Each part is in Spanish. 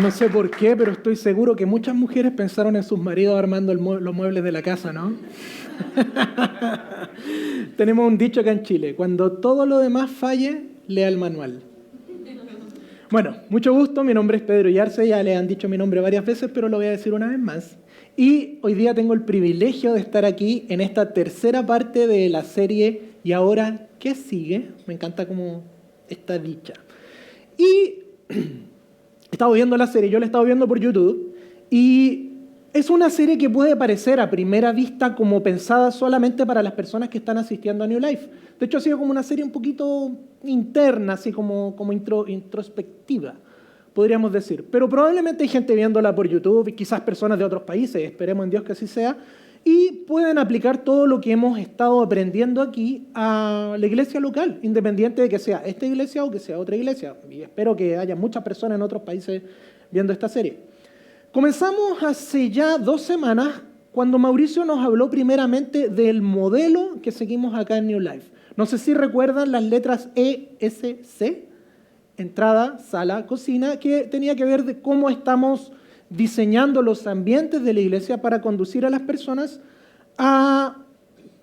No sé por qué, pero estoy seguro que muchas mujeres pensaron en sus maridos armando los muebles de la casa, ¿no? Tenemos un dicho acá en Chile: cuando todo lo demás falle, lea el manual. Bueno, mucho gusto, mi nombre es Pedro Yarse, ya le han dicho mi nombre varias veces, pero lo voy a decir una vez más. Y hoy día tengo el privilegio de estar aquí en esta tercera parte de la serie ¿Y ahora qué sigue? Me encanta cómo está dicha. Y he estado viendo la serie, yo la he estado viendo por YouTube, y es una serie que puede parecer a primera vista como pensada solamente para las personas que están asistiendo a New Life. De hecho, ha sido como una serie un poquito interna, así como introspectiva, podríamos decir. Pero probablemente hay gente viéndola por YouTube, y quizás personas de otros países, esperemos en Dios que así sea, y pueden aplicar todo lo que hemos estado aprendiendo aquí a la iglesia local, independiente de que sea esta iglesia o que sea otra iglesia. Y espero que haya muchas personas en otros países viendo esta serie. Comenzamos hace ya 2 semanas cuando Mauricio nos habló primeramente del modelo que seguimos acá en New Life. No sé si recuerdan las letras ESC, entrada, sala, cocina, que tenía que ver de cómo estamos diseñando los ambientes de la iglesia para conducir a las personas a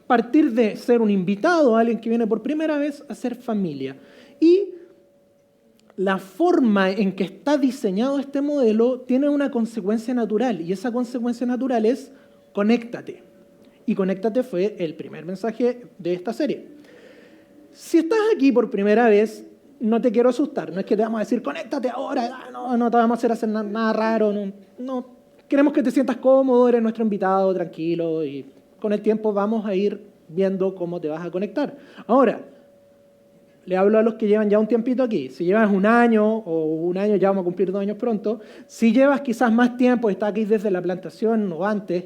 partir de ser un invitado, alguien que viene por primera vez, a ser familia. Y la forma en que está diseñado este modelo tiene una consecuencia natural, y esa consecuencia natural es conéctate. Y conéctate fue el primer mensaje de esta serie. Si estás aquí por primera vez, no te quiero asustar, no es que te vamos a decir conéctate ahora, no te vamos a hacer nada raro, no. Queremos que te sientas cómodo, eres nuestro invitado, tranquilo, y con el tiempo vamos a ir viendo cómo te vas a conectar. Ahora, le hablo a los que llevan ya un tiempito aquí. Si llevas 1 año o 1 año, ya vamos a cumplir 2 años pronto. Si llevas quizás más tiempo, estás aquí desde la plantación o antes,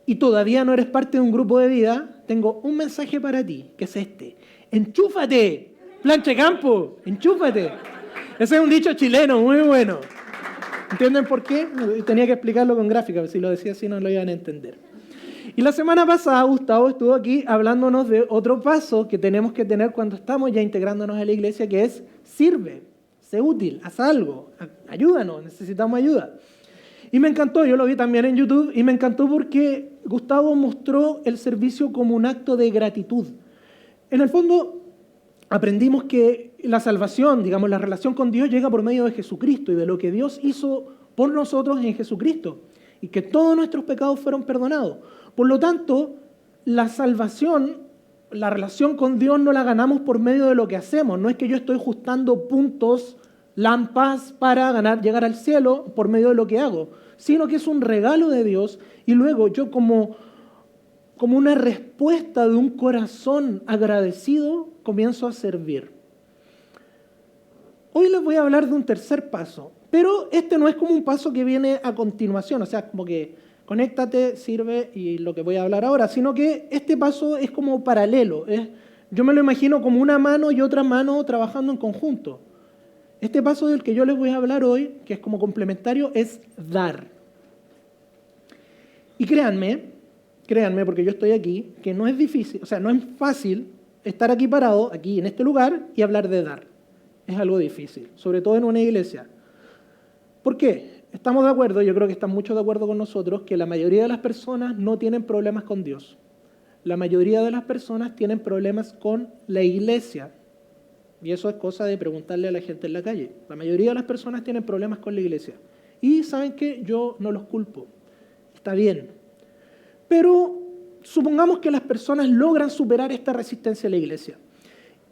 y todavía no eres parte de un grupo de vida, tengo un mensaje para ti, que es este: ¡enchúfate! Plancha campo, enchúfate. Ese es un dicho chileno muy bueno. ¿Entienden por qué? Tenía que explicarlo con gráfica, si lo decía así no lo iban a entender. Y la semana pasada Gustavo estuvo aquí hablándonos de otro paso que tenemos que tener cuando estamos ya integrándonos a la iglesia, que es sirve, sé útil, haz algo, ayúdanos, necesitamos ayuda. Y me encantó, yo lo vi también en YouTube, y me encantó porque Gustavo mostró el servicio como un acto de gratitud. En el fondo, aprendimos que la salvación, digamos, la relación con Dios llega por medio de Jesucristo y de lo que Dios hizo por nosotros en Jesucristo, y que todos nuestros pecados fueron perdonados. Por lo tanto, la salvación, la relación con Dios no la ganamos por medio de lo que hacemos. No es que yo estoy ajustando puntos, lampas para llegar al cielo por medio de lo que hago, sino que es un regalo de Dios, y luego yo como una respuesta de un corazón agradecido comienzo a servir. Hoy les voy a hablar de un tercer paso, pero este no es como un paso que viene a continuación, o sea, como que conéctate, sirve y lo que voy a hablar ahora, sino que este paso es como paralelo. Yo me lo imagino como una mano y otra mano trabajando en conjunto. Este paso del que yo les voy a hablar hoy, que es como complementario, es dar. Y créanme, porque yo estoy aquí, que no es difícil, o sea, no es fácil estar aquí parado, aquí en este lugar, y hablar de dar. Es algo difícil, sobre todo en una iglesia. ¿Por qué? Estamos de acuerdo, yo creo que están muchos de acuerdo con nosotros, que la mayoría de las personas no tienen problemas con Dios. La mayoría de las personas tienen problemas con la iglesia. Y eso es cosa de preguntarle a la gente en la calle. La mayoría de las personas tienen problemas con la iglesia. Y ¿saben qué? Yo no los culpo. Está bien. Pero supongamos que las personas logran superar esta resistencia a la iglesia.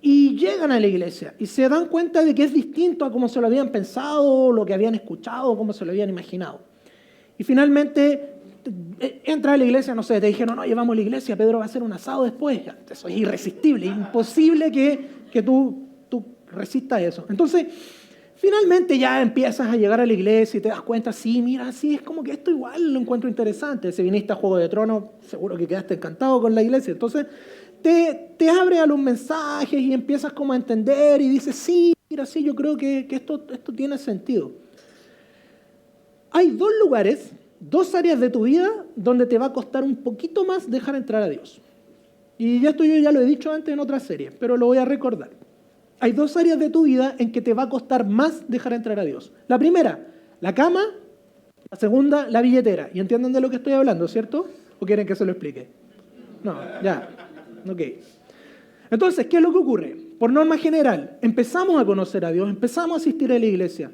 Y llegan a la iglesia y se dan cuenta de que es distinto a como se lo habían pensado, lo que habían escuchado, cómo se lo habían imaginado. Y finalmente entra a la iglesia, no sé, te dijeron, no, llevamos a la iglesia, Pedro va a hacer un asado después. Eso es irresistible, imposible que tú resistas eso. Entonces, finalmente ya empiezas a llegar a la iglesia y te das cuenta, sí, mira, sí, es como que esto igual lo encuentro interesante. Si viniste a Juego de Tronos, seguro que quedaste encantado con la iglesia. Entonces, te abre a los mensajes y empiezas como a entender y dices, sí, mira, sí, yo creo que esto tiene sentido. Hay dos lugares, dos áreas de tu vida donde te va a costar un poquito más dejar entrar a Dios. Y esto yo ya lo he dicho antes en otra serie, pero lo voy a recordar. Hay dos áreas de tu vida en que te va a costar más dejar entrar a Dios. La primera, la cama. La segunda, la billetera. ¿Y entienden de lo que estoy hablando, cierto? ¿O quieren que se lo explique? No, ya. Ok. Entonces, ¿qué es lo que ocurre? Por norma general, empezamos a conocer a Dios, empezamos a asistir a la iglesia.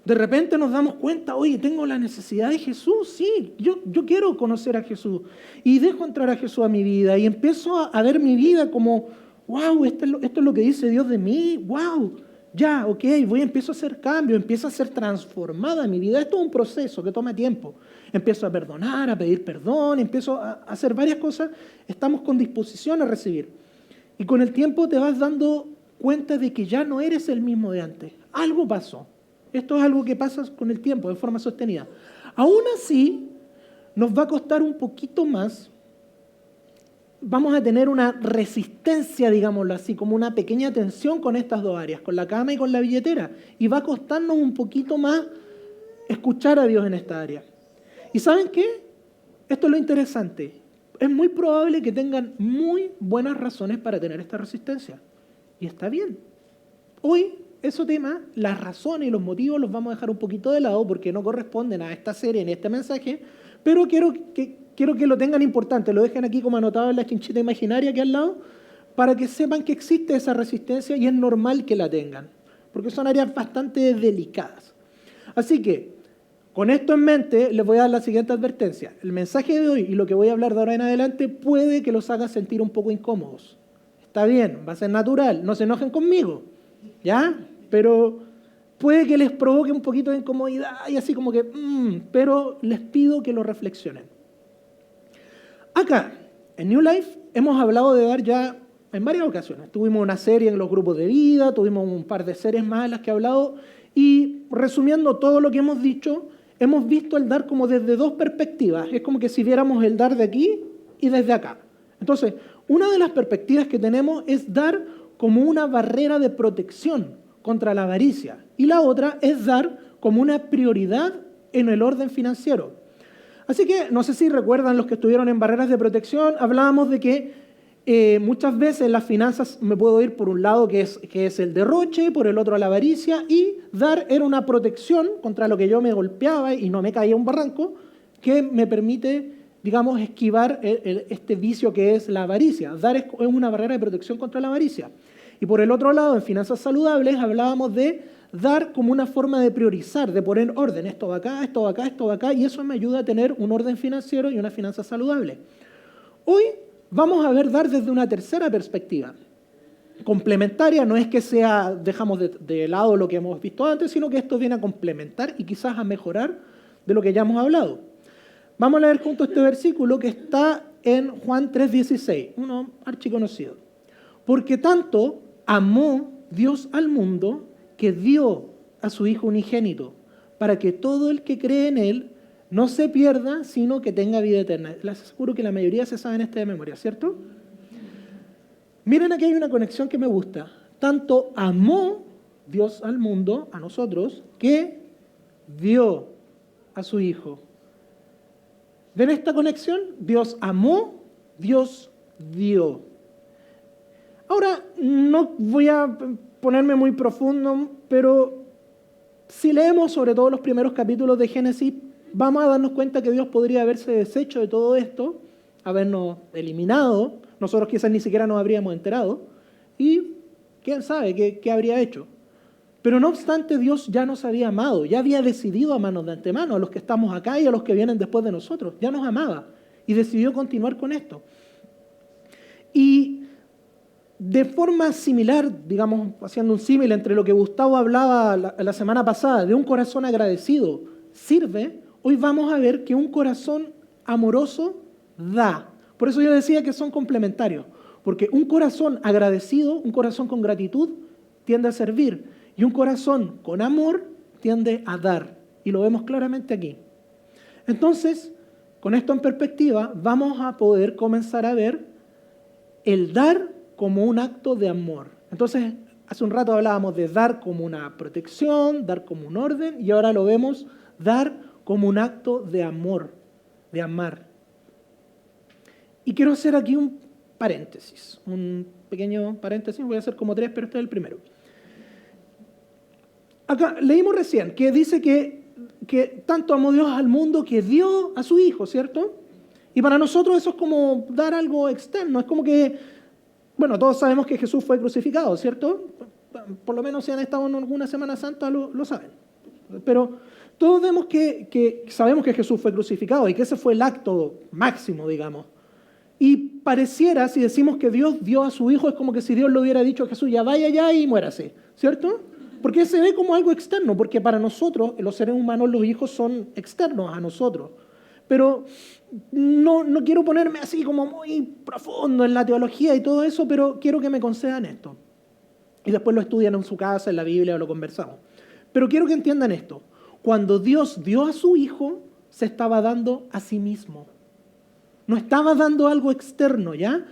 De repente nos damos cuenta, oye, tengo la necesidad de Jesús, sí, yo quiero conocer a Jesús. Y dejo entrar a Jesús a mi vida y empiezo a ver mi vida como, wow, esto es lo que dice Dios de mí, wow, ya, ok, empiezo a hacer cambios, empiezo a ser transformada mi vida. Esto es un proceso que toma tiempo. Empiezo a perdonar, a pedir perdón, empiezo a hacer varias cosas, estamos con disposición a recibir. Y con el tiempo te vas dando cuenta de que ya no eres el mismo de antes. Algo pasó. Esto es algo que pasa con el tiempo, de forma sostenida. Aún así, nos va a costar un poquito más. Vamos a tener una resistencia, digámoslo así, como una pequeña tensión con estas dos áreas, con la cama y con la billetera. Y va a costarnos un poquito más escuchar a Dios en esta área. ¿Y saben qué? Esto es lo interesante. Es muy probable que tengan muy buenas razones para tener esta resistencia. Y está bien. Hoy, ese tema, las razones y los motivos los vamos a dejar un poquito de lado porque no corresponden a esta serie ni a este mensaje, pero quiero que lo tengan importante, lo dejen aquí como anotado en la chinchita imaginaria que hay al lado, para que sepan que existe esa resistencia y es normal que la tengan, porque son áreas bastante delicadas. Así que, con esto en mente, les voy a dar la siguiente advertencia. El mensaje de hoy y lo que voy a hablar de ahora en adelante puede que los haga sentir un poco incómodos. Está bien, va a ser natural, no se enojen conmigo, ¿ya? Pero puede que les provoque un poquito de incomodidad y así como que, pero les pido que lo reflexionen. Acá, en New Life, hemos hablado de dar ya en varias ocasiones. Tuvimos una serie en los grupos de vida, tuvimos un par de series más en las que he hablado y resumiendo todo lo que hemos dicho, hemos visto el dar como desde dos perspectivas. Es como que si viéramos el dar de aquí y desde acá. Entonces, una de las perspectivas que tenemos es dar como una barrera de protección contra la avaricia. Y la otra es dar como una prioridad en el orden financiero. Así que, no sé si recuerdan los que estuvieron en barreras de protección, hablábamos de que muchas veces las finanzas me puedo ir por un lado que es el derroche, por el otro la avaricia, y dar era una protección contra lo que yo me golpeaba y no me caía un barranco, que me permite, digamos, esquivar este vicio que es la avaricia. Dar es una barrera de protección contra la avaricia. Y por el otro lado, en finanzas saludables, hablábamos de dar como una forma de priorizar, de poner orden. Esto va acá, esto va acá, esto va acá, y eso me ayuda a tener un orden financiero y una finanza saludable. Hoy vamos a ver dar desde una tercera perspectiva. Complementaria, no es que dejamos de lado lo que hemos visto antes, sino que esto viene a complementar y quizás a mejorar de lo que ya hemos hablado. Vamos a leer juntos este versículo que está en Juan 3:16, uno archiconocido. Porque tanto amó Dios al mundo que dio a su Hijo unigénito, para que todo el que cree en Él no se pierda, sino que tenga vida eterna. Les aseguro que la mayoría se saben este de memoria, ¿cierto? Miren, aquí hay una conexión que me gusta. Tanto amó Dios al mundo, a nosotros, que dio a su Hijo. ¿Ven esta conexión? Dios amó, Dios dio. Ahora, no voy a ponerme muy profundo, pero si leemos sobre todo los primeros capítulos de Génesis, vamos a darnos cuenta que Dios podría haberse deshecho de todo esto, habernos eliminado, nosotros quizás ni siquiera nos habríamos enterado, y quién sabe qué habría hecho. Pero no obstante, Dios ya nos había amado, ya había decidido amarnos de antemano, a los que estamos acá y a los que vienen después de nosotros, ya nos amaba y decidió continuar con esto. Y de forma similar, digamos, haciendo un símil entre lo que Gustavo hablaba la semana pasada, de un corazón agradecido sirve, hoy vamos a ver que un corazón amoroso da. Por eso yo decía que son complementarios, porque un corazón agradecido, un corazón con gratitud, tiende a servir, y un corazón con amor tiende a dar, y lo vemos claramente aquí. Entonces, con esto en perspectiva, vamos a poder comenzar a ver el dar como un acto de amor. Entonces, hace un rato hablábamos de dar como una protección, dar como un orden, y ahora lo vemos dar como un acto de amor, de amar. Y quiero hacer aquí un paréntesis, un pequeño paréntesis, voy a hacer como 3, pero este es el primero. Acá leímos recién que dice que tanto amó Dios al mundo que dio a su Hijo, ¿cierto? Y para nosotros eso es como dar algo externo, es como que, bueno, todos sabemos que Jesús fue crucificado, ¿cierto? Por lo menos si han estado en alguna Semana Santa lo saben. Pero todos vemos que sabemos que Jesús fue crucificado y que ese fue el acto máximo, digamos. Y pareciera, si decimos que Dios dio a su Hijo, es como que si Dios le hubiera dicho a Jesús, ya vaya allá y muérase, ¿cierto? Porque se ve como algo externo, porque para nosotros, los seres humanos, los hijos son externos a nosotros. Pero no quiero ponerme así como muy profundo en la teología y todo eso, pero quiero que me concedan esto. Y después lo estudian en su casa, en la Biblia, o lo conversamos. Pero quiero que entiendan esto. Cuando Dios dio a su Hijo, se estaba dando a sí mismo. No estaba dando algo externo, ¿ya?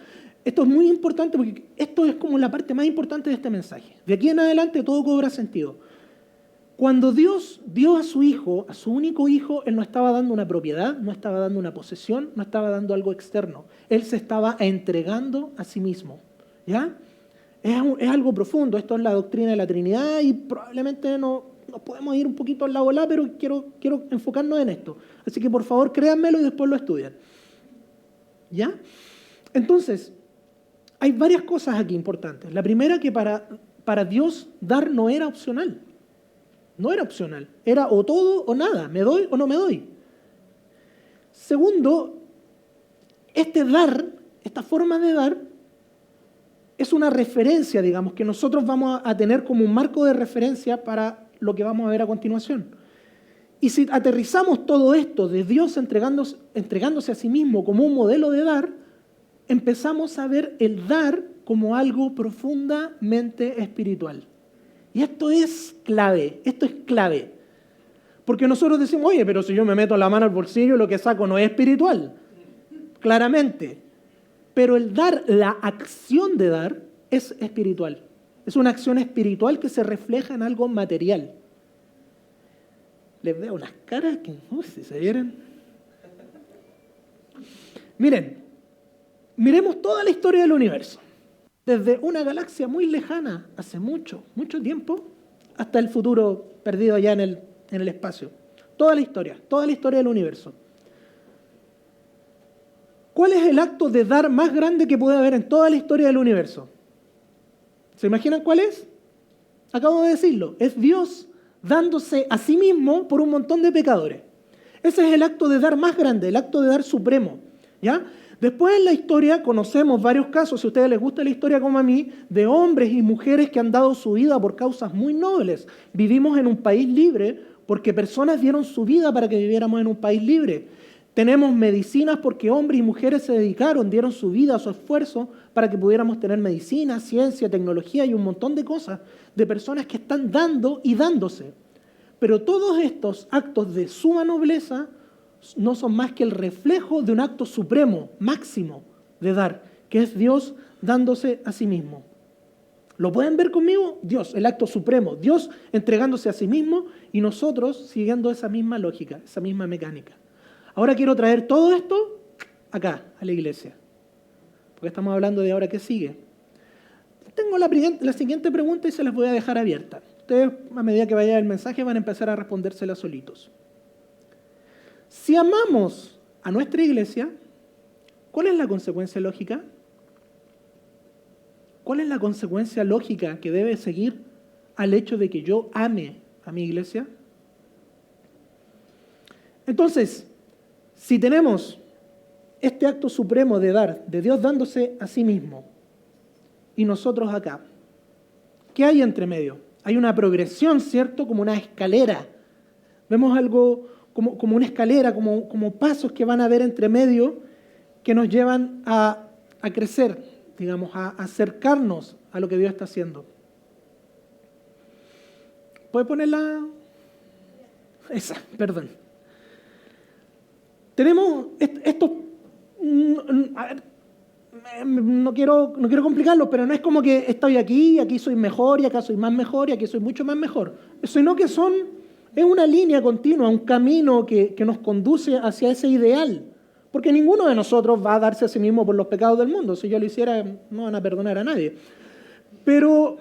Esto es muy importante porque esto es como la parte más importante de este mensaje. De aquí en adelante todo cobra sentido. Cuando Dios dio a su Hijo, a su único Hijo, Él no estaba dando una propiedad, no estaba dando una posesión, no estaba dando algo externo. Él se estaba entregando a sí mismo, ¿ya? Es algo profundo, esto es la doctrina de la Trinidad y probablemente nos podemos ir un poquito al lado volá, pero quiero enfocarnos en esto. Así que por favor créanmelo y después lo estudian. ¿Ya? Entonces, hay varias cosas aquí importantes. La primera, que para Dios dar no era opcional. No era opcional. Era o todo o nada. ¿Me doy o no me doy? Segundo, este dar, esta forma de dar, es una referencia, digamos, que nosotros vamos a tener como un marco de referencia para lo que vamos a ver a continuación. Y si aterrizamos todo esto de Dios entregándose a sí mismo como un modelo de dar, empezamos a ver el dar como algo profundamente espiritual. Y esto es clave, Porque nosotros decimos, oye, pero si yo me meto la mano al bolsillo, lo que saco no es espiritual. Claramente. Pero el dar, la acción de dar, es espiritual. Es una acción espiritual que se refleja en algo material. Les veo unas caras que, si se vieran. Miremos toda la historia del universo. Desde una galaxia muy lejana, hace mucho tiempo, hasta el futuro perdido allá en el espacio. Toda la historia del universo. ¿Cuál es el acto de dar más grande que puede haber en toda la historia del universo? ¿Se imaginan cuál es? Acabo de decirlo. Es Dios dándose a sí mismo por un montón de pecadores. Ese es el acto de dar más grande, el acto de dar supremo, ¿ya? Después en la historia conocemos varios casos, si a ustedes les gusta la historia como a mí, de hombres y mujeres que han dado su vida por causas muy nobles. Vivimos en un país libre porque personas dieron su vida para que viviéramos en un país libre. Tenemos medicinas porque hombres y mujeres se dedicaron, dieron su vida, su esfuerzo para que pudiéramos tener medicina, ciencia, tecnología y un montón de cosas de personas que están dando y dándose. Pero todos estos actos de suma nobleza no son más que el reflejo de un acto supremo, máximo de dar, que es Dios dándose a sí mismo. ¿Lo pueden ver conmigo? Dios, el acto supremo, Dios entregándose a sí mismo y nosotros siguiendo esa misma lógica, esa misma mecánica. Ahora quiero traer todo esto acá, a la iglesia. Porque estamos hablando de ahora qué sigue. Tengo la siguiente pregunta y se las voy a dejar abierta. Ustedes, a medida que vaya el mensaje, van a empezar a respondérsela solitos. Si amamos a nuestra iglesia, ¿cuál es la consecuencia lógica? ¿Cuál es la consecuencia lógica que debe seguir al hecho de que yo ame a mi iglesia? Entonces, si tenemos este acto supremo de dar, de Dios dándose a sí mismo, y nosotros acá, ¿qué hay entre medio? Hay una progresión, ¿cierto? Como una escalera. Vemos algo como una escalera, como pasos que van a haber entre medio que nos llevan a crecer, digamos, a acercarnos a lo que Dios está haciendo. ¿Puede ponerla? Esa, perdón. Tenemos estos... A ver, no quiero complicarlo, pero no es como que estoy aquí, y aquí soy mejor, y acá soy más mejor, y aquí soy mucho más mejor. Sino que es una línea continua, un camino que nos conduce hacia ese ideal. Porque ninguno de nosotros va a darse a sí mismo por los pecados del mundo. Si yo lo hiciera, no van a perdonar a nadie. Pero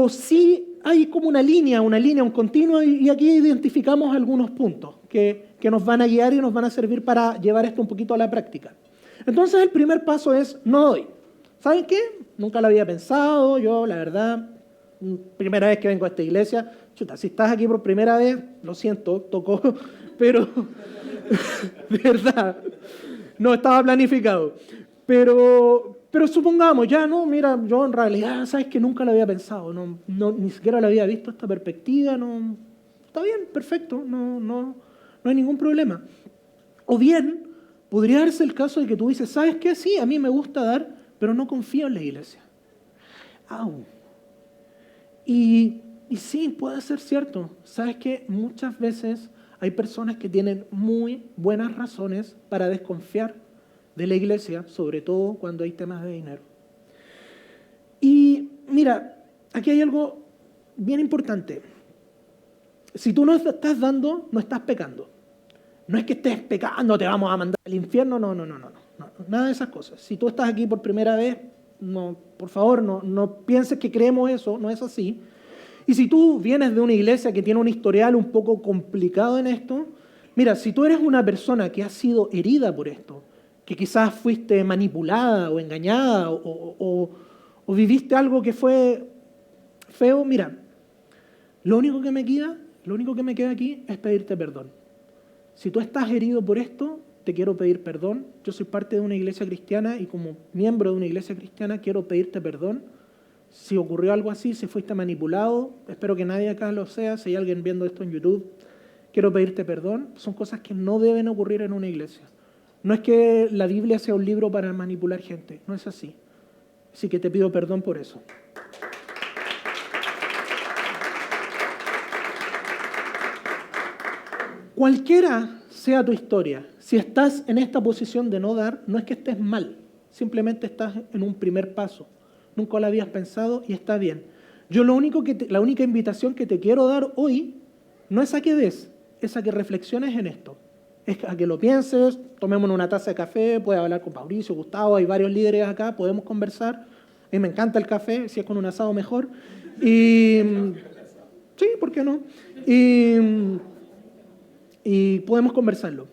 sí hay como una línea, un continuo, y aquí identificamos algunos puntos que nos van a guiar y nos van a servir para llevar esto un poquito a la práctica. Entonces el primer paso es, no doy. ¿Saben qué? Nunca lo había pensado, yo la verdad, primera vez que vengo a esta iglesia, chuta, si estás aquí por primera vez, lo siento, tocó, pero de verdad, no estaba planificado. Pero supongamos, ya no, mira, yo en realidad, sabes que nunca lo había pensado, ni siquiera lo había visto esta perspectiva, no, está bien, perfecto, no hay ningún problema. O bien, podría darse el caso de que tú dices, ¿sabes qué? Sí, a mí me gusta dar, pero no confío en la iglesia. ¡Au! Y sí, puede ser cierto. ¿Sabes qué? Muchas veces hay personas que tienen muy buenas razones para desconfiar de la iglesia, sobre todo cuando hay temas de dinero. Y mira, aquí hay algo bien importante. Si tú no estás dando, no estás pecando. No es que estés pecando, te vamos a mandar al infierno, no, nada de esas cosas. Si tú estás aquí por primera vez, no, por favor, no pienses que creemos eso, no es así. Y si tú vienes de una iglesia que tiene un historial un poco complicado en esto, mira, si tú eres una persona que ha sido herida por esto, que quizás fuiste manipulada o engañada o viviste algo que fue feo, mira, lo único que me queda aquí es pedirte perdón. Si tú estás herido por esto, te quiero pedir perdón. Yo soy parte de una iglesia cristiana y como miembro de una iglesia cristiana quiero pedirte perdón. Si ocurrió algo así, si fuiste manipulado, espero que nadie acá lo sea. Si hay alguien viendo esto en YouTube, quiero pedirte perdón. Son cosas que no deben ocurrir en una iglesia. No es que la Biblia sea un libro para manipular gente, no es así. Así que te pido perdón por eso. Cualquiera sea tu historia, si estás en esta posición de no dar, no es que estés mal, simplemente estás en un primer paso. Nunca lo habías pensado y está bien. Yo la única invitación que te quiero dar hoy no es a que des, es a que reflexiones en esto. Es a que lo pienses, tomemos una taza de café, puedes hablar con Mauricio, Gustavo, hay varios líderes acá, podemos conversar. A mí me encanta el café, si es con un asado mejor. Y sí, ¿por qué no? Y podemos conversarlo.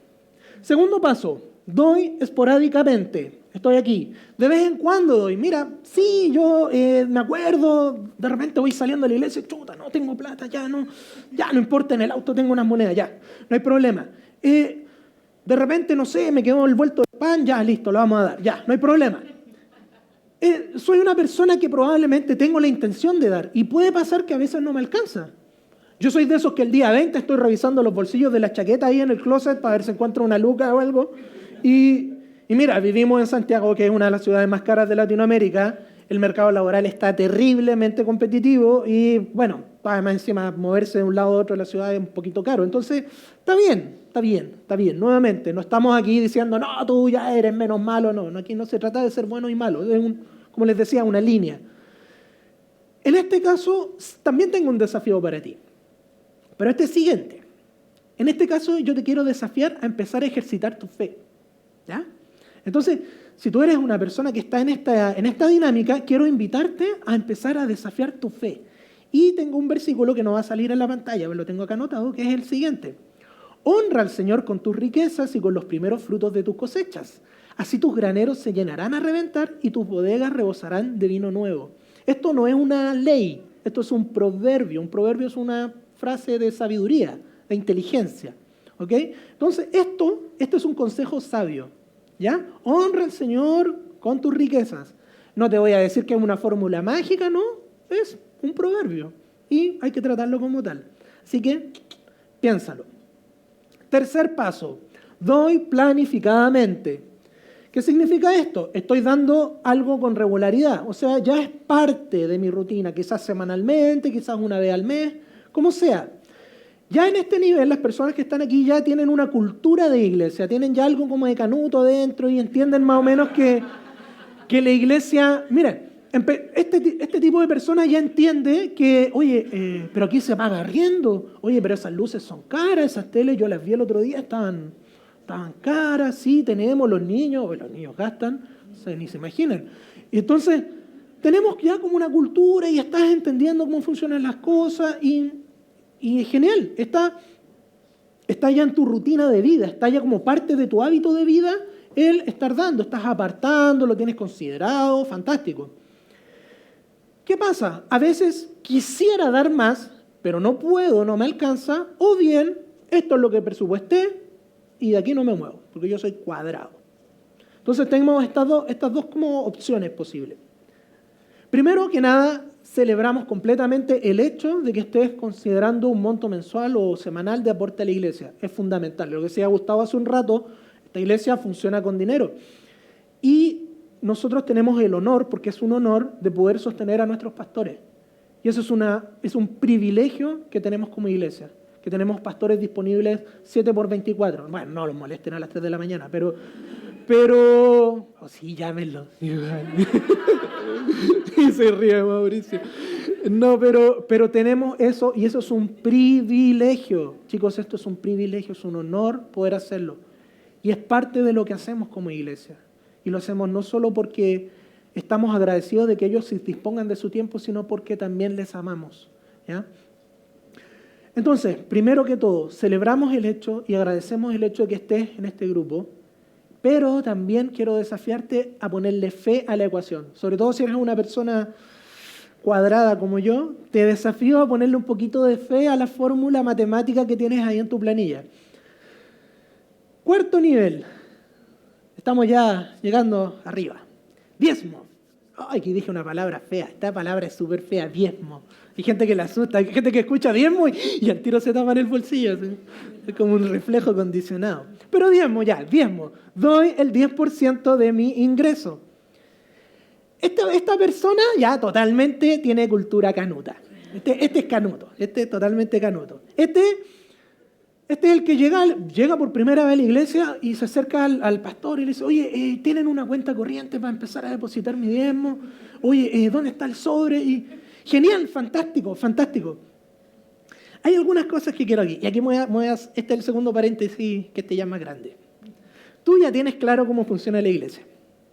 Segundo paso, doy esporádicamente. Estoy aquí. De vez en cuando doy. Mira, sí, yo me acuerdo, de repente voy saliendo de la iglesia, chuta, no tengo plata, ya no importa, en el auto tengo unas monedas, ya, no hay problema. De repente, no sé, me quedó el vuelto de pan, ya, listo, lo vamos a dar, ya, no hay problema. Soy una persona que probablemente tengo la intención de dar y puede pasar que a veces no me alcanza. Yo soy de esos que el día 20 estoy revisando los bolsillos de la chaqueta ahí en el closet para ver si encuentro una luca o algo. Y mira, vivimos en Santiago, que es una de las ciudades más caras de Latinoamérica. El mercado laboral está terriblemente competitivo y, bueno, además encima moverse de un lado a otro de la ciudad es un poquito caro. Entonces, está bien. Nuevamente, no estamos aquí diciendo, no, tú ya eres menos malo. No, aquí no se trata de ser bueno y malo. Es, como les decía, una línea. En este caso, también tengo un desafío para ti. Pero este es siguiente. En este caso yo te quiero desafiar a empezar a ejercitar tu fe. ¿Ya? Entonces, si tú eres una persona que está en esta dinámica, quiero invitarte a empezar a desafiar tu fe. Y tengo un versículo que no va a salir en la pantalla, pero lo tengo acá anotado, que es el siguiente. Honra al Señor con tus riquezas y con los primeros frutos de tus cosechas. Así tus graneros se llenarán a reventar y tus bodegas rebosarán de vino nuevo. Esto no es una ley, esto es un proverbio. Un proverbio es una frase de sabiduría, de inteligencia. ¿Ok? Entonces, esto es un consejo sabio. ¿Ya? Honra al Señor con tus riquezas. No te voy a decir que es una fórmula mágica, no. Es un proverbio. Y hay que tratarlo como tal. Así que, piénsalo. Tercer paso. Doy planificadamente. ¿Qué significa esto? Estoy dando algo con regularidad. O sea, ya es parte de mi rutina. Quizás semanalmente, quizás una vez al mes, como sea. Ya en este nivel, las personas que están aquí ya tienen una cultura de iglesia, tienen ya algo como de canuto adentro y entienden más o menos que la iglesia... Miren, este tipo de personas ya entiende que, oye, pero aquí se paga arriendo, oye, pero esas luces son caras, esas teles yo las vi el otro día, estaban caras, sí, tenemos los niños gastan, ni se imaginan. Y entonces, tenemos ya como una cultura y estás entendiendo cómo funcionan las cosas y es genial, está ya en tu rutina de vida, está ya como parte de tu hábito de vida el estar dando, estás apartando, lo tienes considerado, fantástico. ¿Qué pasa? A veces quisiera dar más, pero no puedo, no me alcanza, o bien esto es lo que presupuesté y de aquí no me muevo, porque yo soy cuadrado. Entonces tenemos estas dos como opciones posibles. Primero que nada, celebramos completamente el hecho de que estés considerando un monto mensual o semanal de aporte a la iglesia. Es fundamental. Lo que decía Gustavo hace un rato, esta iglesia funciona con dinero. Y nosotros tenemos el honor, porque es un honor, de poder sostener a nuestros pastores. Y eso es un privilegio que tenemos como iglesia, que tenemos pastores disponibles 7x24. Bueno, no los molesten a las 3 de la mañana, pero oh, sí, llámenlos. Y se ríe Mauricio. No, pero tenemos eso, y eso es un privilegio. Chicos, esto es un privilegio, es un honor poder hacerlo. Y es parte de lo que hacemos como iglesia. Y lo hacemos no solo porque estamos agradecidos de que ellos se dispongan de su tiempo, sino porque también les amamos. ¿Ya? Entonces, primero que todo, celebramos el hecho y agradecemos el hecho de que estés en este grupo, pero también quiero desafiarte a ponerle fe a la ecuación. Sobre todo si eres una persona cuadrada como yo, te desafío a ponerle un poquito de fe a la fórmula matemática que tienes ahí en tu planilla. Cuarto nivel. Estamos ya llegando arriba. Diezmo. Ay, que dije una palabra fea. Esta palabra es súper fea, diezmo. Hay gente que le asusta, hay gente que escucha diezmo y al tiro se tapa en el bolsillo. ¿Sí? Es como un reflejo condicionado. Pero diezmo ya, diezmo. Doy el 10% de mi ingreso. Esta persona ya totalmente tiene cultura canuta. Este es canuto, este es totalmente canuto. Este es el que llega por primera vez a la iglesia y se acerca al pastor y le dice, oye, ¿tienen una cuenta corriente para empezar a depositar mi diezmo? Oye, ¿dónde está el sobre? Y, genial, fantástico, fantástico. Hay algunas cosas que quiero aquí. Y aquí este es el segundo paréntesis que este ya es más grande. Tú ya tienes claro cómo funciona la iglesia.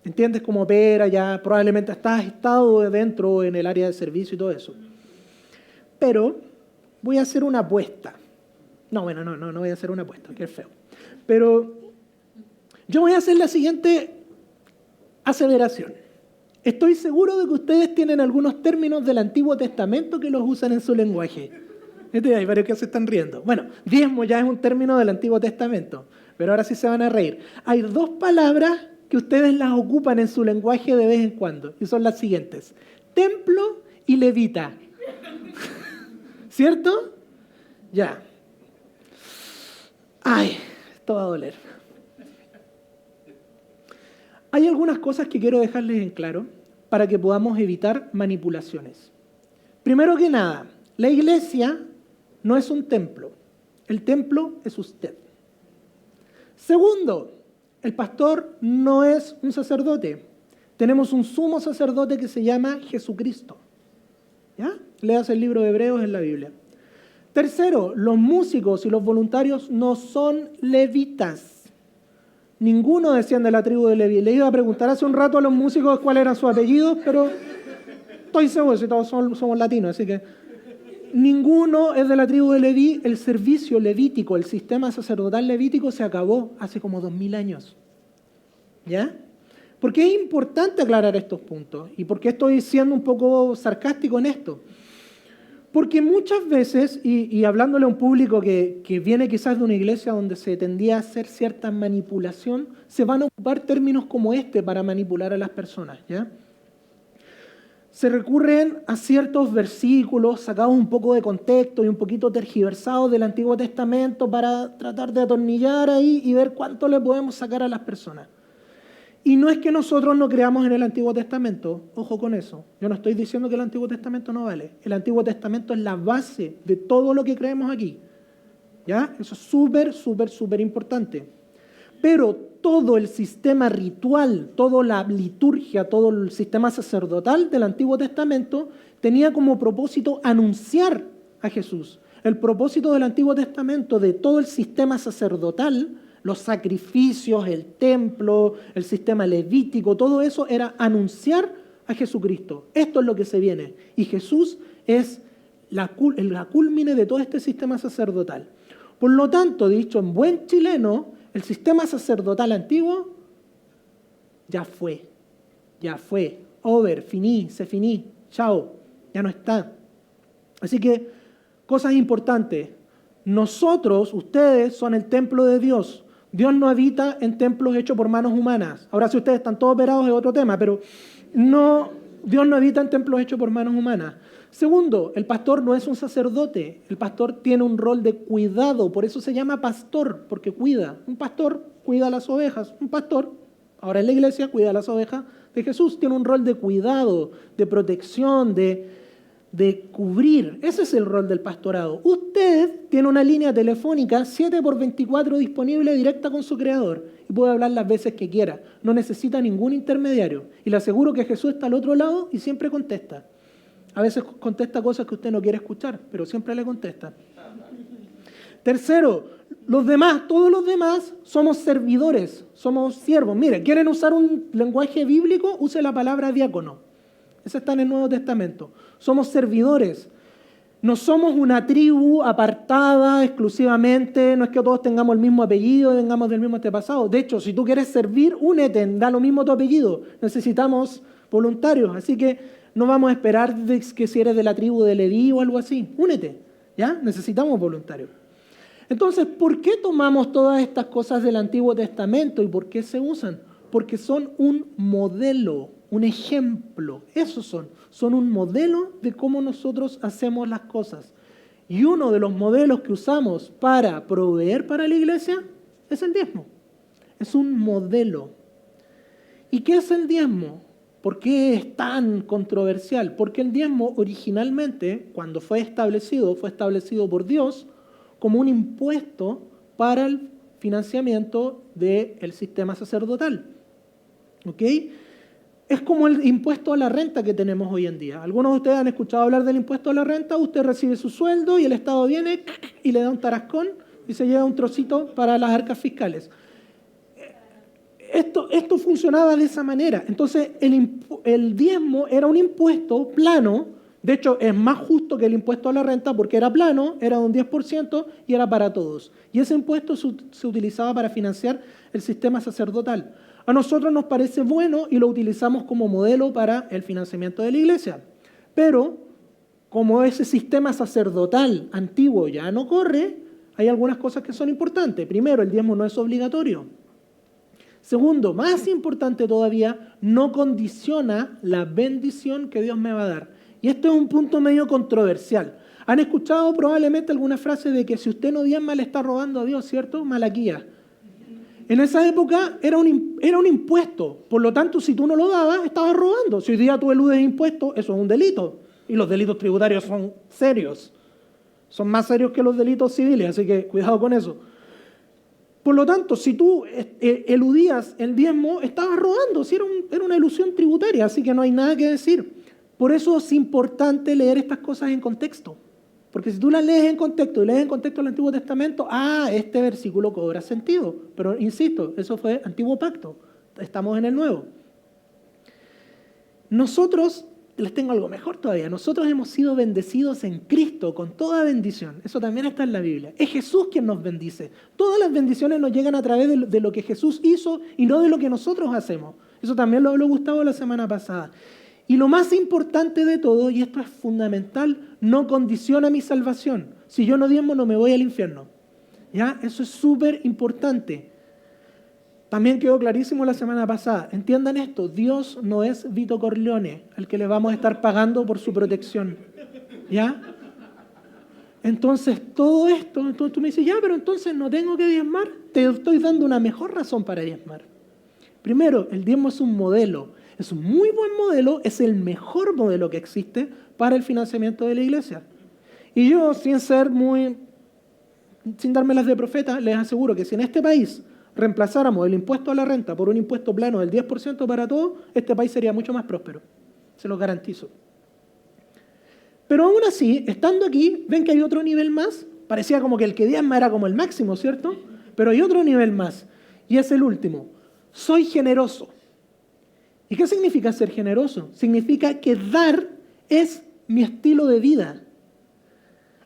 ¿Entiendes cómo opera? Ya probablemente has estado dentro en el área de servicio y todo eso. Pero voy a hacer una apuesta. No voy a hacer una apuesta, que es feo. Pero yo voy a hacer la siguiente aseveración. Estoy seguro de que ustedes tienen algunos términos del Antiguo Testamento que los usan en su lenguaje. Hay varios que se están riendo. Bueno, diezmo ya es un término del Antiguo Testamento, pero ahora sí se van a reír. Hay dos palabras que ustedes las ocupan en su lenguaje de vez en cuando, y son las siguientes. Templo y levita. ¿Cierto? Ya. Ay, esto va a doler. Hay algunas cosas que quiero dejarles en claro para que podamos evitar manipulaciones. Primero que nada, la iglesia no es un templo. El templo es usted. Segundo, el pastor no es un sacerdote. Tenemos un sumo sacerdote que se llama Jesucristo. ¿Ya? Leas el libro de Hebreos en la Biblia. Tercero, los músicos y los voluntarios no son levitas. Ninguno desciende de la tribu de Leví. Le iba a preguntar hace un rato a los músicos cuál era su apellido, pero estoy seguro si todos somos latinos, así que ninguno es de la tribu de Leví. El servicio levítico, el sistema sacerdotal levítico se acabó hace como 2000 años. ¿Ya? ¿Por qué es importante aclarar estos puntos? ¿Y por qué estoy siendo un poco sarcástico en esto? Porque muchas veces, y hablándole a un público que viene quizás de una iglesia donde se tendía a hacer cierta manipulación, se van a ocupar términos como este para manipular a las personas, ¿ya? Se recurren a ciertos versículos sacados un poco de contexto y un poquito tergiversados del Antiguo Testamento para tratar de atornillar ahí y ver cuánto le podemos sacar a las personas. Y no es que nosotros no creamos en el Antiguo Testamento, ojo con eso. Yo no estoy diciendo que el Antiguo Testamento no vale. El Antiguo Testamento es la base de todo lo que creemos aquí. ¿Ya? Eso es súper importante. Pero todo el sistema ritual, toda la liturgia, todo el sistema sacerdotal del Antiguo Testamento tenía como propósito anunciar a Jesús. El propósito del Antiguo Testamento, de todo el sistema sacerdotal, los sacrificios, el templo, el sistema levítico, todo eso era anunciar a Jesucristo. Esto es lo que se viene. Y Jesús es la cúlmine de todo este sistema sacerdotal. Por lo tanto, dicho en buen chileno, el sistema sacerdotal antiguo ya fue. Over, finí, chao, ya no está. Así que, cosas importantes. Nosotros, ustedes, son el templo de Dios. Dios no habita en templos hechos por manos humanas. Ahora, si ustedes están todos operados es otro tema, pero Dios no habita en templos hechos por manos humanas. Segundo, el pastor no es un sacerdote. El pastor tiene un rol de cuidado, por eso se llama pastor, porque cuida. Un pastor cuida las ovejas. Un pastor, ahora en la iglesia, cuida las ovejas de Jesús. Tiene un rol de cuidado, de protección, de cubrir. Ese es el rol del pastorado. Usted tiene una línea telefónica 7x24 disponible directa con su creador y puede hablar las veces que quiera. No necesita ningún intermediario. Y le aseguro que Jesús está al otro lado y siempre contesta. A veces contesta cosas que usted no quiere escuchar, pero siempre le contesta. Tercero, todos los demás somos servidores, somos siervos. Mire, ¿quieren usar un lenguaje bíblico? Use la palabra diácono. Esa está en el Nuevo Testamento. Somos servidores. No somos una tribu apartada exclusivamente. No es que todos tengamos el mismo apellido y vengamos del mismo antepasado. De hecho, si tú quieres servir, únete, da lo mismo tu apellido. Necesitamos voluntarios. Así que no vamos a esperar que si eres de la tribu de Leví o algo así. Únete, ¿ya? Necesitamos voluntarios. Entonces, ¿por qué tomamos todas estas cosas del Antiguo Testamento y por qué se usan? Porque son un modelo, un ejemplo. Esos son un modelo de cómo nosotros hacemos las cosas. Y uno de los modelos que usamos para proveer para la iglesia es el diezmo. Es un modelo. ¿Y qué es el diezmo? ¿Por qué es tan controversial? Porque el diezmo originalmente, cuando fue establecido por Dios como un impuesto para el financiamiento del sistema sacerdotal. ¿Ok? Es como el impuesto a la renta que tenemos hoy en día. Algunos de ustedes han escuchado hablar del impuesto a la renta. Usted recibe su sueldo y el Estado viene y le da un tarascón y se lleva un trocito para las arcas fiscales. Esto funcionaba de esa manera. Entonces, el diezmo era un impuesto plano. De hecho, es más justo que el impuesto a la renta porque era plano, era de un 10% y era para todos. Y ese impuesto se utilizaba para financiar el sistema sacerdotal. A nosotros nos parece bueno y lo utilizamos como modelo para el financiamiento de la iglesia. Pero, como ese sistema sacerdotal antiguo ya no corre, hay algunas cosas que son importantes. Primero, el diezmo no es obligatorio. Segundo, más importante todavía, no condiciona la bendición que Dios me va a dar. Y esto es un punto medio controversial. Han escuchado probablemente alguna frase de que si usted no diezma le está robando a Dios, ¿cierto? Malaquías. En esa época era un impuesto. Por lo tanto, si tú no lo dabas, estabas robando. Si hoy día tú eludes impuestos, eso es un delito. Y los delitos tributarios son serios. Son más serios que los delitos civiles, así que cuidado con eso. Por lo tanto, si tú eludías el diezmo, estabas robando. Si era una elusión tributaria, así que no hay nada que decir. Por eso es importante leer estas cosas en contexto. Porque si tú las lees en contexto y lees en contexto el Antiguo Testamento, este versículo cobra sentido. Pero insisto, eso fue Antiguo Pacto. Estamos en el Nuevo. Nosotros, les tengo algo mejor todavía, nosotros hemos sido bendecidos en Cristo con toda bendición. Eso también está en la Biblia. Es Jesús quien nos bendice. Todas las bendiciones nos llegan a través de lo que Jesús hizo y no de lo que nosotros hacemos. Eso también lo habló Gustavo la semana pasada. Y lo más importante de todo, y esto es fundamental, no condiciona mi salvación. Si yo no diezmo, no me voy al infierno. ¿Ya? Eso es súper importante. También quedó clarísimo la semana pasada. Entiendan esto, Dios no es Vito Corleone, al que le vamos a estar pagando por su protección. ¿Ya? Entonces, todo esto, entonces tú me dices, ya, pero entonces no tengo que diezmar. Te estoy dando una mejor razón para diezmar. Primero, el diezmo es un modelo. Es un muy buen modelo, es el mejor modelo que existe para el financiamiento de la iglesia. Y yo, sin dármelas de profeta, les aseguro que si en este país reemplazáramos el impuesto a la renta por un impuesto plano del 10% para todos, este país sería mucho más próspero. Se los garantizo. Pero aún así, estando aquí, ven que hay otro nivel más. Parecía como que el que diezma era como el máximo, ¿cierto? Pero hay otro nivel más. Y es el último. Soy generoso. ¿Y qué significa ser generoso? Significa que dar es mi estilo de vida.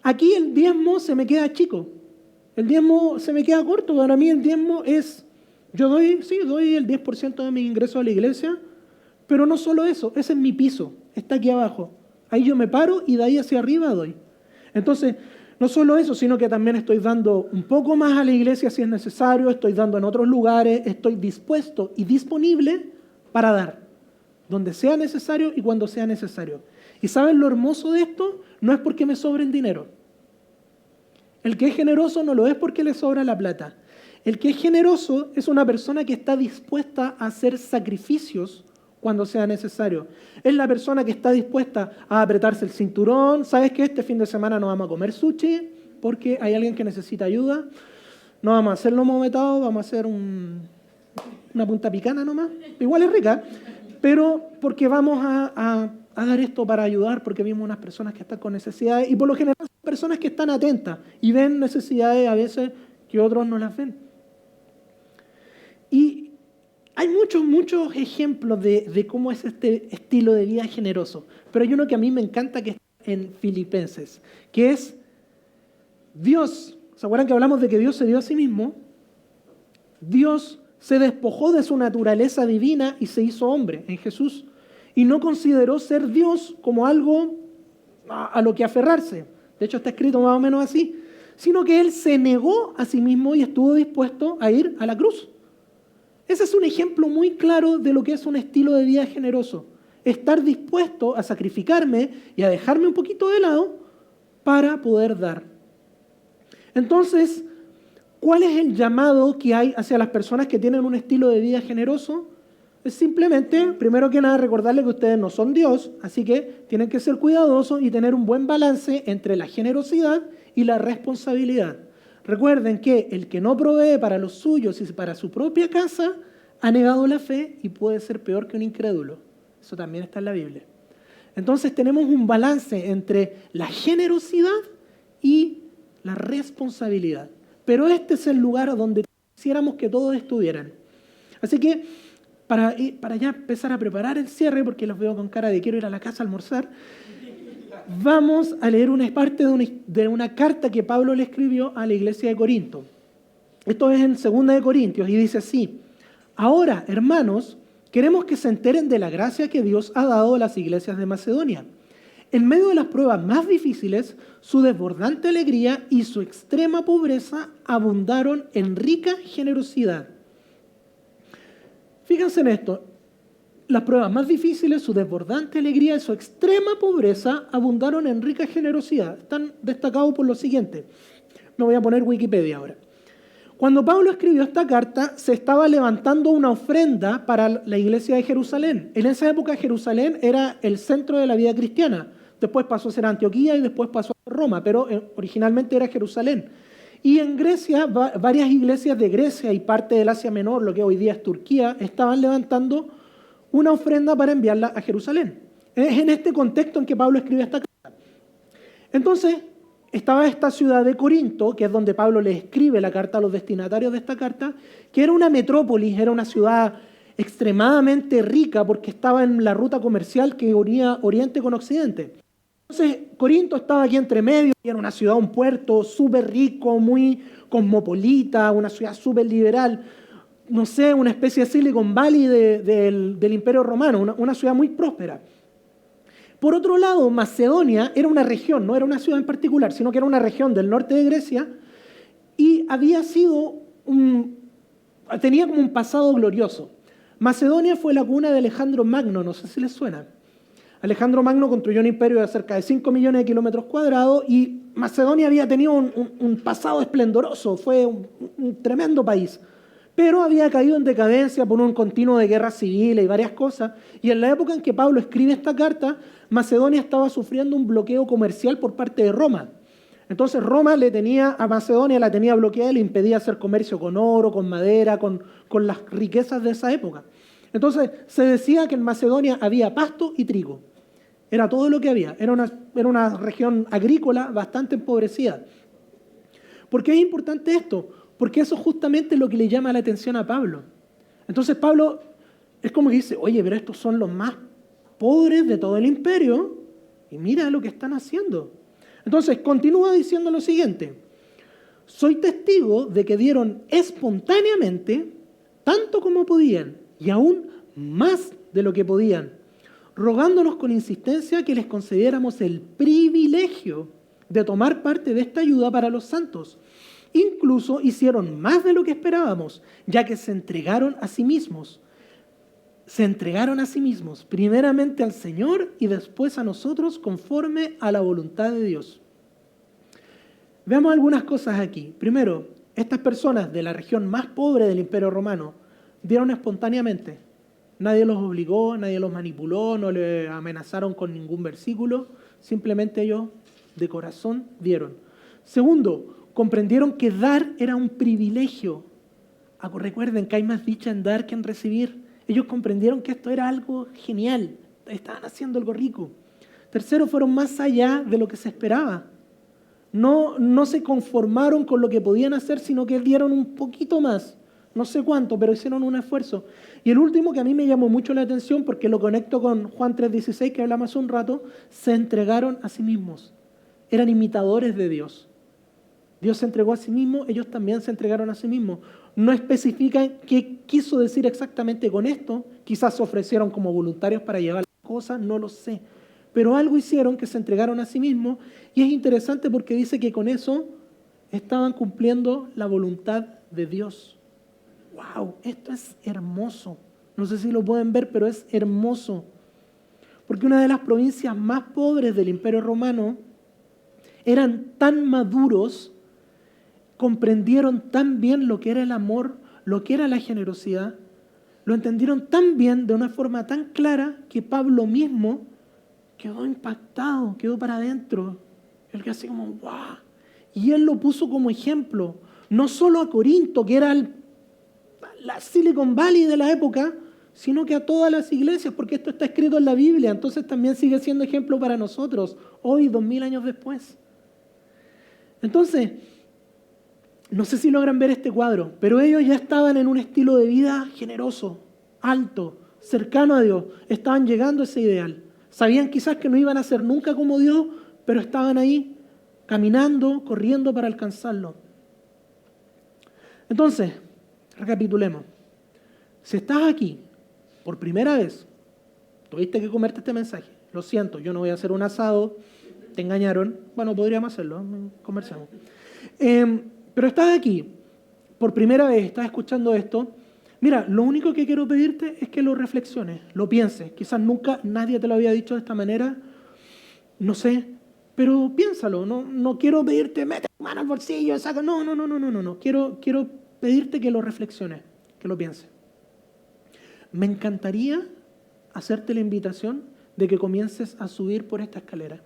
Aquí el diezmo se me queda chico. El diezmo se me queda corto. Para mí el diezmo es, yo doy el 10% de mis ingresos a la iglesia, pero no solo eso, ese es mi piso, está aquí abajo. Ahí yo me paro y de ahí hacia arriba doy. Entonces, no solo eso, sino que también estoy dando un poco más a la iglesia si es necesario, estoy dando en otros lugares, estoy dispuesto y disponible para dar, donde sea necesario y cuando sea necesario. ¿Y saben lo hermoso de esto? No es porque me sobre el dinero. El que es generoso no lo es porque le sobra la plata. El que es generoso es una persona que está dispuesta a hacer sacrificios cuando sea necesario. Es la persona que está dispuesta a apretarse el cinturón. ¿Sabes qué? Este fin de semana no vamos a comer sushi porque hay alguien que necesita ayuda. No vamos a hacer lomo vetado, vamos a hacer una punta picana nomás. Igual es rica, pero porque vamos a dar esto para ayudar, porque vimos unas personas que están con necesidades y por lo general son personas que están atentas y ven necesidades a veces que otros no las ven. Y hay muchos ejemplos de cómo es este estilo de vida generoso, pero hay uno que a mí me encanta que está en Filipenses, que es Dios. ¿Se acuerdan que hablamos de que Dios se dio a sí mismo? Dios se despojó de su naturaleza divina y se hizo hombre en Jesús. Y no consideró ser Dios como algo a lo que aferrarse. De hecho, está escrito más o menos así. Sino que Él se negó a sí mismo y estuvo dispuesto a ir a la cruz. Ese es un ejemplo muy claro de lo que es un estilo de vida generoso. Estar dispuesto a sacrificarme y a dejarme un poquito de lado para poder dar. Entonces, ¿cuál es el llamado que hay hacia las personas que tienen un estilo de vida generoso? Es simplemente, primero que nada, recordarles que ustedes no son Dios, así que tienen que ser cuidadosos y tener un buen balance entre la generosidad y la responsabilidad. Recuerden que el que no provee para los suyos y para su propia casa ha negado la fe y puede ser peor que un incrédulo. Eso también está en la Biblia. Entonces tenemos un balance entre la generosidad y la responsabilidad. Pero este es el lugar donde quisiéramos que todos estuvieran. Así que para ya empezar a preparar el cierre, porque los veo con cara de quiero ir a la casa a almorzar, vamos a leer una parte de una carta que Pablo le escribió a la iglesia de Corinto. Esto es en 2 de Corintios y dice así: ahora, hermanos, queremos que se enteren de la gracia que Dios ha dado a las iglesias de Macedonia. En medio de las pruebas más difíciles, su desbordante alegría y su extrema pobreza abundaron en rica generosidad. Fíjense en esto, las pruebas más difíciles, su desbordante alegría y su extrema pobreza abundaron en rica generosidad. Están destacados por lo siguiente. Me voy a poner Wikipedia ahora. Cuando Pablo escribió esta carta, se estaba levantando una ofrenda para la iglesia de Jerusalén. En esa época Jerusalén era el centro de la vida cristiana. Después pasó a ser Antioquía y después pasó a ser Roma, pero originalmente era Jerusalén. Y en Grecia, varias iglesias de Grecia y parte del Asia Menor, lo que hoy día es Turquía, estaban levantando una ofrenda para enviarla a Jerusalén. Es en este contexto en que Pablo escribe esta carta. Entonces, estaba esta ciudad de Corinto, que es donde Pablo le escribe la carta a los destinatarios de esta carta, que era una metrópolis, era una ciudad extremadamente rica porque estaba en la ruta comercial que unía Oriente con Occidente. Entonces, Corinto estaba aquí entre medio, y era una ciudad, un puerto súper rico, muy cosmopolita, una ciudad súper liberal, no sé, una especie de Silicon Valley del Imperio Romano, una ciudad muy próspera. Por otro lado, Macedonia era una región, no era una ciudad en particular, sino que era una región del norte de Grecia y tenía como un pasado glorioso. Macedonia fue la cuna de Alejandro Magno, no sé si les suena. Alejandro Magno construyó un imperio de cerca de 5 millones de kilómetros cuadrados y Macedonia había tenido un pasado esplendoroso, fue un tremendo país. Pero había caído en decadencia por un continuo de guerras civiles y varias cosas. Y en la época en que Pablo escribe esta carta, Macedonia estaba sufriendo un bloqueo comercial por parte de Roma. Entonces Roma a Macedonia la tenía bloqueada y le impedía hacer comercio con oro, con madera, con las riquezas de esa época. Entonces se decía que en Macedonia había pasto y trigo. Era todo lo que había. Era una región agrícola bastante empobrecida. ¿Por qué es importante esto? Porque eso es justamente lo que le llama la atención a Pablo. Entonces Pablo es como que dice, oye, pero estos son los más pobres de todo el imperio y mira lo que están haciendo. Entonces continúa diciendo lo siguiente, soy testigo de que dieron espontáneamente tanto como podían y aún más de lo que podían, rogándonos con insistencia que les concediéramos el privilegio de tomar parte de esta ayuda para los santos. Incluso hicieron más de lo que esperábamos, ya que se entregaron a sí mismos. Se entregaron a sí mismos, primeramente al Señor y después a nosotros conforme a la voluntad de Dios. Veamos algunas cosas aquí. Primero, estas personas de la región más pobre del Imperio Romano dieron espontáneamente. Nadie los obligó, nadie los manipuló, no les amenazaron con ningún versículo, simplemente ellos de corazón dieron. Segundo, comprendieron que dar era un privilegio. Recuerden que hay más dicha en dar que en recibir. Ellos comprendieron que esto era algo genial, estaban haciendo algo rico. Tercero, fueron más allá de lo que se esperaba. No se conformaron con lo que podían hacer, sino que dieron un poquito más. No sé cuánto, pero hicieron un esfuerzo. Y el último que a mí me llamó mucho la atención, porque lo conecto con Juan 3:16, que hablamos hace un rato, se entregaron a sí mismos. Eran imitadores de Dios. Dios se entregó a sí mismo, ellos también se entregaron a sí mismos. No especifican qué quiso decir exactamente con esto. Quizás se ofrecieron como voluntarios para llevar las cosas, no lo sé. Pero algo hicieron que se entregaron a sí mismos y es interesante porque dice que con eso estaban cumpliendo la voluntad de Dios. ¡Wow! Esto es hermoso. No sé si lo pueden ver, pero es hermoso. Porque una de las provincias más pobres del Imperio Romano eran tan maduros, comprendieron tan bien lo que era el amor, lo que era la generosidad, lo entendieron tan bien, de una forma tan clara, que Pablo mismo quedó impactado, quedó para adentro. Él que así como, ¡wow! Y él lo puso como ejemplo, no solo a Corinto, que era la Silicon Valley de la época, sino que a todas las iglesias, porque esto está escrito en la Biblia, entonces también sigue siendo ejemplo para nosotros, hoy, 2000 años después. Entonces, no sé si logran ver este cuadro, pero ellos ya estaban en un estilo de vida generoso, alto, cercano a Dios. Estaban llegando a ese ideal. Sabían quizás que no iban a ser nunca como Dios, pero estaban ahí, caminando, corriendo para alcanzarlo. Entonces, recapitulemos. Si estás aquí por primera vez, tuviste que comerte este mensaje. Lo siento, yo no voy a hacer un asado, te engañaron. Bueno, podríamos hacerlo, conversamos. Pero estás aquí, por primera vez, estás escuchando esto. Mira, lo único que quiero pedirte es que lo reflexiones, lo pienses. Quizás nunca nadie te lo había dicho de esta manera, no sé, pero piénsalo. No quiero pedirte, mete la mano al bolsillo, saca. No. Quiero pedirte que lo reflexiones, que lo pienses. Me encantaría hacerte la invitación de que comiences a subir por esta escalera.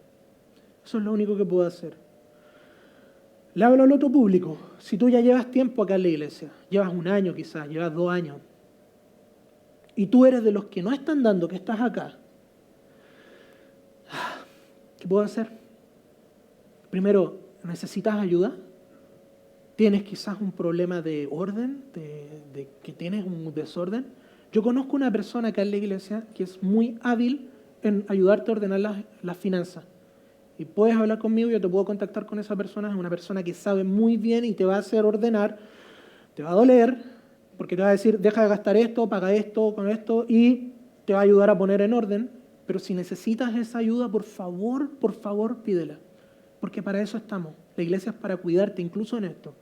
Eso es lo único que puedo hacer. Le hablo al otro público. Si tú ya llevas tiempo acá en la iglesia, llevas 1 año quizás, llevas 2 años, y tú eres de los que no están dando, que estás acá, ¿qué puedo hacer? Primero, ¿Necesitas ayuda? ¿Tienes quizás un problema de orden, de que tienes un desorden? Yo conozco una persona acá en la iglesia que es muy hábil en ayudarte a ordenar las finanzas. Y puedes hablar conmigo, yo te puedo contactar con esa persona. Es una persona que sabe muy bien y te va a hacer ordenar. Te va a doler, porque te va a decir, deja de gastar esto, paga esto, con esto, y te va a ayudar a poner en orden. Pero si necesitas esa ayuda, por favor, pídela. Porque para eso estamos. La iglesia es para cuidarte, incluso en esto.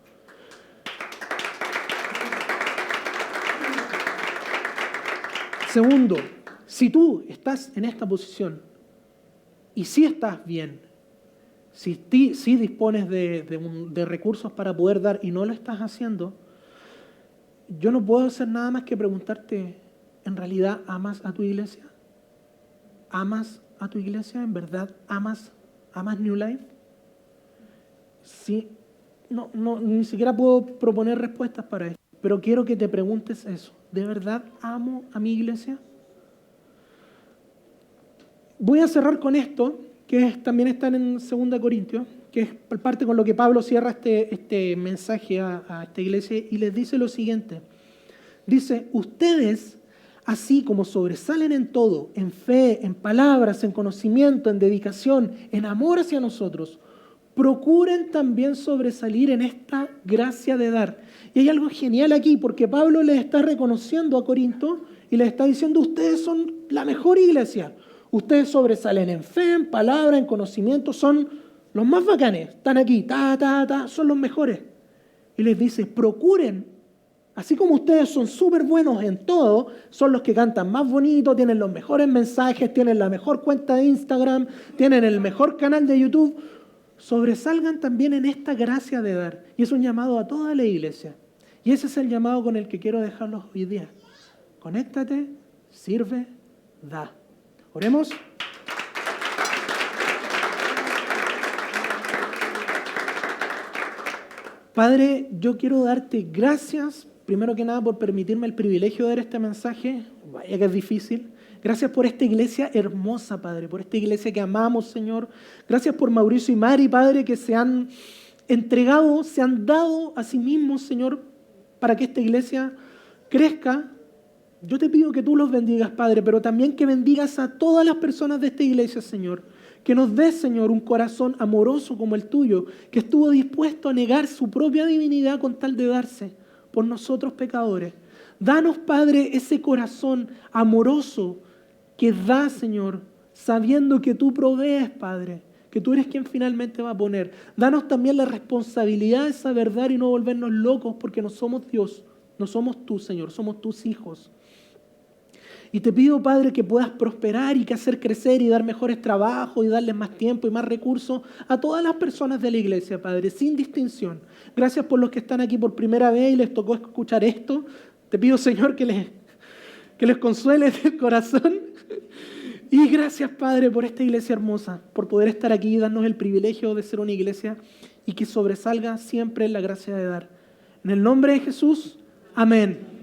Segundo, si tú estás en esta posición y sí estás bien, si dispones de recursos para poder dar y no lo estás haciendo, yo no puedo hacer nada más que preguntarte, ¿en realidad amas a tu iglesia? ¿Amas a tu iglesia? ¿En verdad amas New Life? Sí, no, ni siquiera puedo proponer respuestas para esto, pero quiero que te preguntes eso. ¿De verdad amo a mi iglesia? Voy a cerrar con esto, que también está en 2 Corintios, que es parte con lo que Pablo cierra este mensaje a esta iglesia y les dice lo siguiente. Dice, ustedes, así como sobresalen en todo, en fe, en palabras, en conocimiento, en dedicación, en amor hacia nosotros, procuren también sobresalir en esta gracia de dar. Y hay algo genial aquí, porque Pablo les está reconociendo a Corinto y les está diciendo, ustedes son la mejor iglesia. Ustedes sobresalen en fe, en palabra, en conocimiento, son los más bacanes. Están aquí, son los mejores. Y les dice, procuren, así como ustedes son súper buenos en todo, son los que cantan más bonito, tienen los mejores mensajes, tienen la mejor cuenta de Instagram, tienen el mejor canal de YouTube, sobresalgan también en esta gracia de dar. Y es un llamado a toda la iglesia. Y ese es el llamado con el que quiero dejarlos hoy día. Conéctate, sirve, da. Oremos. Padre, yo quiero darte gracias, primero que nada, por permitirme el privilegio de dar este mensaje. Vaya que es difícil. Gracias por esta iglesia hermosa, Padre, por esta iglesia que amamos, Señor. Gracias por Mauricio y Mari, Padre, que se han entregado, se han dado a sí mismos, Señor, para que esta iglesia crezca. Yo te pido que tú los bendigas, Padre, pero también que bendigas a todas las personas de esta iglesia, Señor. Que nos des, Señor, un corazón amoroso como el tuyo, que estuvo dispuesto a negar su propia divinidad con tal de darse por nosotros pecadores. Danos, Padre, ese corazón amoroso que da, Señor, sabiendo que tú provees, Padre, que tú eres quien finalmente va a poner. Danos también la responsabilidad de saber dar y no volvernos locos, porque no somos Dios, no somos tú, Señor, somos tus hijos. Y te pido, Padre, que puedas prosperar y que hacer crecer y dar mejores trabajos y darles más tiempo y más recursos a todas las personas de la iglesia, Padre, sin distinción. Gracias por los que están aquí por primera vez y les tocó escuchar esto. Te pido, Señor, que les consuele el corazón. Y gracias, Padre, por esta iglesia hermosa, por poder estar aquí y darnos el privilegio de ser una iglesia y que sobresalga siempre en la gracia de dar. En el nombre de Jesús, amén.